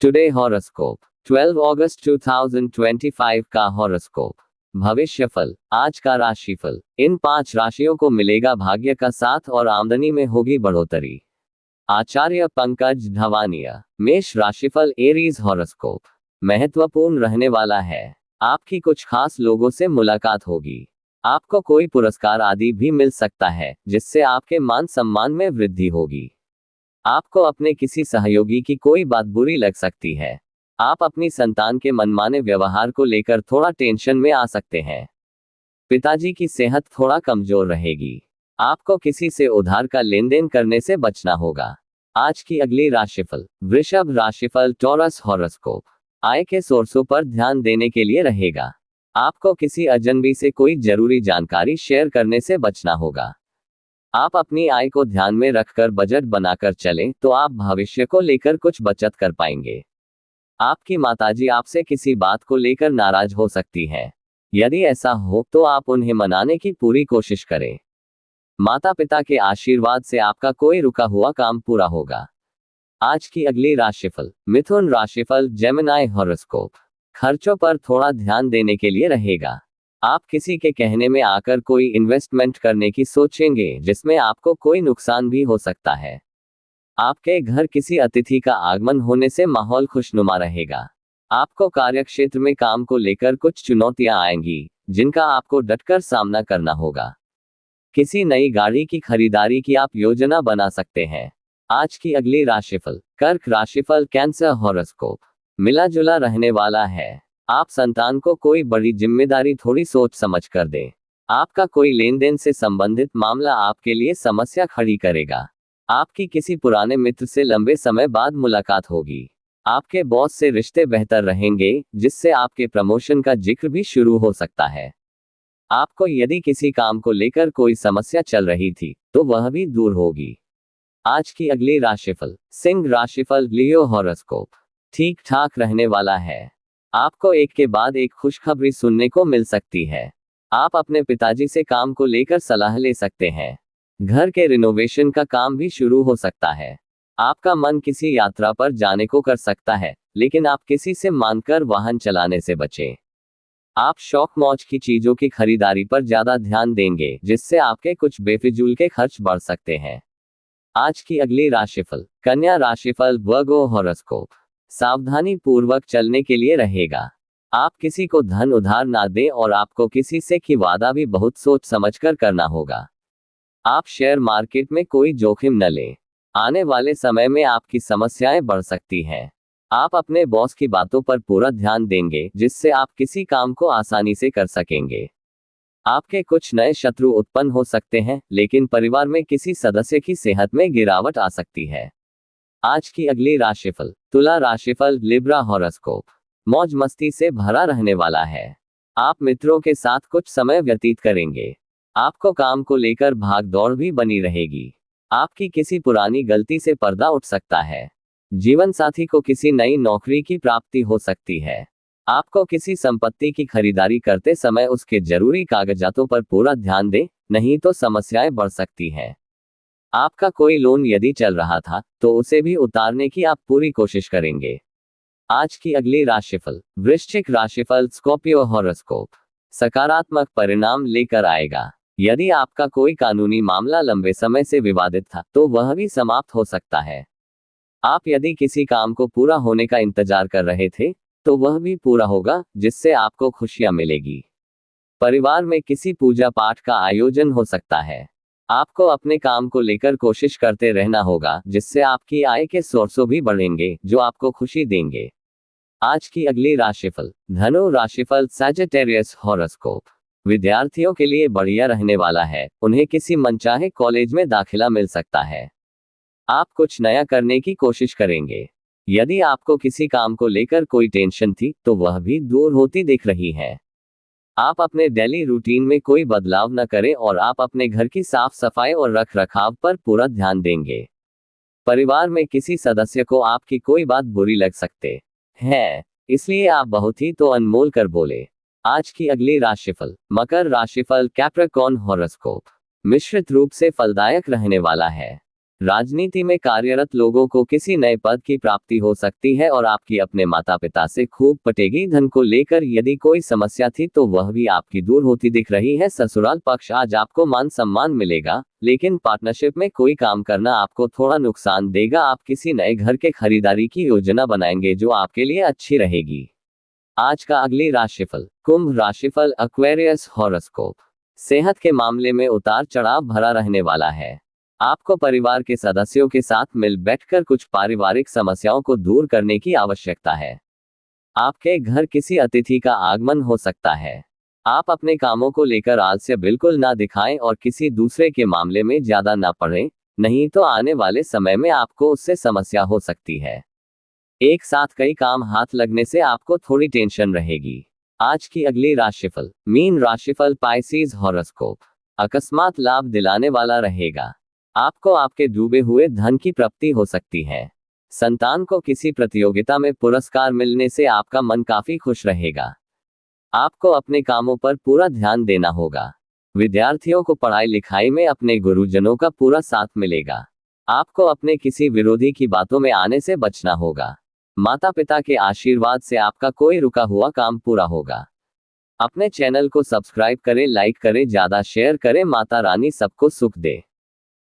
Today horoscope 12 अगस्त 2025 का horoscope. भविष्यफल। आज का राशिफल। इन 5 राशियों को मिलेगा भाग्य का साथ और आमदनी में होगी बढ़ोतरी। आचार्य पंकज धवानिया। मेष राशिफल। एरीज हॉरोस्कोप महत्वपूर्ण रहने वाला है। आपकी कुछ खास लोगों से मुलाकात होगी। आपको कोई पुरस्कार आदि भी मिल सकता है, जिससे आपके मान सम्मान में वृद्धि होगी। आपको अपने किसी सहयोगी की कोई बात बुरी लग सकती है। आप अपनी संतान के मनमाने व्यवहार को लेकर थोड़ा टेंशन में आ सकते हैं। पिताजी की सेहत थोड़ा कमजोर रहेगी। आपको किसी से उधार का लेन देन करने से बचना होगा। आज की अगली राशिफल। वृषभ राशिफल। टॉरस हॉरोस्कोप आय के सोर्सों पर ध्यान देने के लिए रहेगा। आपको किसी अजनबी से कोई जरूरी जानकारी शेयर करने से बचना होगा। आप अपनी आय को ध्यान में रखकर बजट बनाकर चलें तो आप भविष्य को लेकर कुछ बचत कर पाएंगे। आपकी माताजी आपसे किसी बात को लेकर नाराज हो सकती हैं। यदि ऐसा हो तो आप उन्हें मनाने की पूरी कोशिश करें। माता पिता के आशीर्वाद से आपका कोई रुका हुआ काम पूरा होगा। आज की अगली राशिफल। मिथुन राशिफल। जेमिनी हॉरोस्कोप खर्चों पर थोड़ा ध्यान देने के लिए रहेगा। आप किसी के कहने में आकर कोई इन्वेस्टमेंट करने की सोचेंगे, जिसमें आपको कोई नुकसान भी हो सकता है। आपके घर किसी अतिथि का आगमन होने से माहौल खुशनुमा रहेगा। आपको कार्यक्षेत्र में काम को लेकर कुछ चुनौतियां आएंगी, जिनका आपको डटकर सामना करना होगा। किसी नई गाड़ी की खरीदारी की आप योजना बना सकते हैं। आज की अगली राशिफल। कर्क राशिफल। कैंसर हॉरोस्कोप मिला जुला रहने वाला है। आप संतान को कोई बड़ी जिम्मेदारी थोड़ी सोच समझ कर दें। आपका कोई लेन देन से संबंधित मामला आपके लिए समस्या खड़ी करेगा। आपकी किसी पुराने मित्र से लंबे समय बाद मुलाकात होगी। आपके बॉस से रिश्ते बेहतर रहेंगे, जिससे आपके प्रमोशन का जिक्र भी शुरू हो सकता है। आपको यदि किसी काम को लेकर कोई समस्या चल रही थी तो वह भी दूर होगी। आज की अगली राशिफल। सिंह राशिफल। लियो हॉरोस्कोप ठीक ठाक रहने वाला है। आपको एक के बाद एक खुशखबरी सुनने को मिल सकती है। आप अपने पिताजी से काम को लेकर सलाह ले सकते हैं। घर के रिनोवेशन का काम भी शुरू हो सकता है। आपका मन किसी यात्रा पर जाने को कर सकता है, लेकिन आप किसी से मानकर वाहन चलाने से बचें। आप शौक मौज की चीजों की खरीदारी पर ज्यादा ध्यान देंगे, जिससे आपके कुछ बेफिजूल के खर्च बढ़ सकते हैं। आज की अगली राशिफल। कन्या राशिफल। वर्गो हॉरोस्कोप सावधानी पूर्वक चलने के लिए रहेगा। आप किसी को धन उधार ना दें और आपको किसी से की वादा भी बहुत सोच समझकर करना होगा। आप शेयर मार्केट में कोई जोखिम न लें। आने वाले समय में आपकी समस्याएं बढ़ सकती हैं। आप अपने बॉस की बातों पर पूरा ध्यान देंगे, जिससे आप किसी काम को आसानी से कर सकेंगे। आपके कुछ नए शत्रु उत्पन्न हो सकते हैं, लेकिन परिवार में किसी सदस्य की सेहत में गिरावट आ सकती है। आज की अगली राशिफल। तुला राशिफल। लिब्रा हॉरोस्कोप मौज मस्ती से भरा रहने वाला है। आप मित्रों के साथ कुछ समय व्यतीत करेंगे। आपको काम को लेकर भाग दौड़ भी बनी रहेगी। आपकी किसी पुरानी गलती से पर्दा उठ सकता है। जीवन साथी को किसी नई नौकरी की प्राप्ति हो सकती है। आपको किसी संपत्ति की खरीदारी करते समय उसके जरूरी कागजातों पर पूरा ध्यान दें, नहीं तो समस्याएं बढ़ सकती हैं। आपका कोई लोन यदि चल रहा था तो उसे भी उतारने की आप पूरी कोशिश करेंगे। आज की अगली राशिफल। वृश्चिक राशिफल। स्कॉर्पियो हॉरोस्कोप सकारात्मक परिणाम लेकर आएगा। यदि आपका कोई कानूनी मामला लंबे समय से विवादित था तो वह भी समाप्त हो सकता है। आप यदि किसी काम को पूरा होने का इंतजार कर रहे थे तो वह भी पूरा होगा, जिससे आपको खुशियां मिलेगी। परिवार में किसी पूजा पाठ का आयोजन हो सकता है। आपको अपने काम को लेकर कोशिश करते रहना होगा, जिससे आपकी आय के सोर्सों भी बढ़ेंगे, जो आपको खुशी देंगे। आज की अगली राशिफल। धनु राशिफल। सैजिटेरियस हॉरोस्कोप विद्यार्थियों के लिए बढ़िया रहने वाला है। उन्हें किसी मनचाहे कॉलेज में दाखिला मिल सकता है। आप कुछ नया करने की कोशिश करेंगे। यदि आपको किसी काम को लेकर कोई टेंशन थी तो वह भी दूर होती दिख रही है। आप अपने डेली रूटीन में कोई बदलाव न करें और आप अपने घर की साफ सफाई और रख रखाव पर पूरा ध्यान देंगे। परिवार में किसी सदस्य को आपकी कोई बात बुरी लग सकते हैं, इसलिए आप बहुत ही तो अनमोल कर बोले। आज की अगली राशिफल। मकर राशिफल। कैप्रिकॉर्न हॉरोस्कोप मिश्रित रूप से फलदायक रहने वाला है। राजनीति में कार्यरत लोगों को किसी नए पद की प्राप्ति हो सकती है और आपकी अपने माता पिता से खूब पटेगी। धन को लेकर यदि कोई समस्या थी तो वह भी आपकी दूर होती दिख रही है। ससुराल पक्ष, आज आपको मान सम्मान मिलेगा, लेकिन पार्टनरशिप में कोई काम करना आपको थोड़ा नुकसान देगा। आप किसी नए घर के खरीदारी की योजना बनाएंगे जो आपके लिए अच्छी रहेगी। आज का अगली राशिफल, कुंभ राशिफल, एक्वेरियस हॉरोस्कोप। सेहत के मामले में उतार चढ़ाव भरा रहने वाला है। आपको परिवार के सदस्यों के साथ मिल बैठकर कुछ पारिवारिक समस्याओं को दूर करने की आवश्यकता है। आपके घर किसी अतिथि का आगमन हो सकता है। आप अपने कामों को लेकर आलस्य बिल्कुल ना दिखाएं और किसी दूसरे के मामले में ज्यादा ना पड़ें, नहीं तो आने वाले समय में आपको उससे समस्या हो सकती है। एक साथ कई काम हाथ लगने से आपको थोड़ी टेंशन रहेगी। आज की अगली राशिफल, मीन राशिफल, पाइसेस हॉरोस्कोप। अकस्मात लाभ दिलाने वाला रहेगा। आपको आपके डूबे हुए धन की प्राप्ति हो सकती है। संतान को किसी प्रतियोगिता में पुरस्कार मिलने से आपका मन काफी खुश रहेगा। आपको अपने कामों पर पूरा ध्यान देना होगा। विद्यार्थियों को पढ़ाई लिखाई में अपने गुरुजनों का पूरा साथ मिलेगा। आपको अपने किसी विरोधी की बातों में आने से बचना होगा। माता पिता के आशीर्वाद से आपका कोई रुका हुआ काम पूरा होगा। अपने चैनल को सब्सक्राइब करें, लाइक करें, ज्यादा शेयर करें। माता रानी सबको सुख दे।